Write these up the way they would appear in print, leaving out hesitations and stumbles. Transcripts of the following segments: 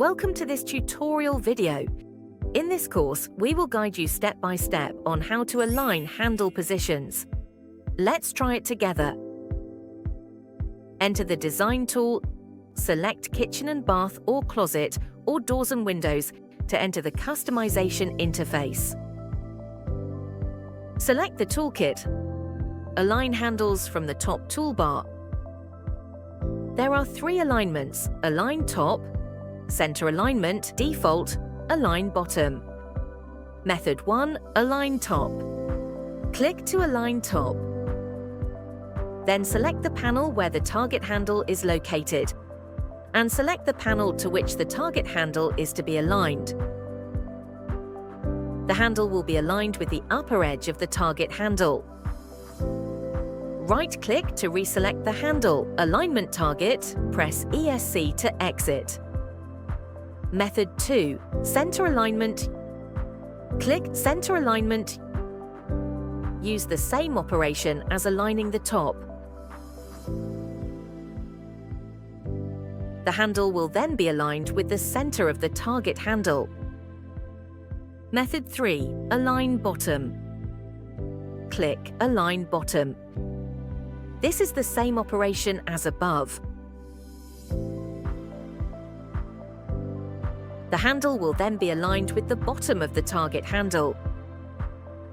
Welcome to this tutorial video. In this course, we will guide you step by step on how to align handle positions. Let's try it together. Enter the Design tool, select Kitchen and Bath or Closet or Doors and Windows to enter the Customization interface. Select the toolkit. Align handles from the top toolbar. There are three alignments: Align Top, Center Alignment, Default, Align Bottom. Method 1. Align Top. Click to align top. Then select the panel where the target handle is located, and select the panel to which the target handle is to be aligned. The handle will be aligned with the upper edge of the target handle. Right-click to reselect the handle. Alignment target, press ESC to exit. Method 2. Center Alignment. Click Center Alignment. Use the same operation as aligning the top. The handle will then be aligned with the center of the target handle. Method 3. Align Bottom. Click Align Bottom. This is the same operation as above. The handle will then be aligned with the bottom of the target handle.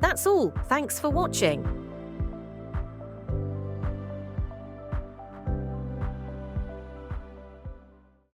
That's all. Thanks for watching.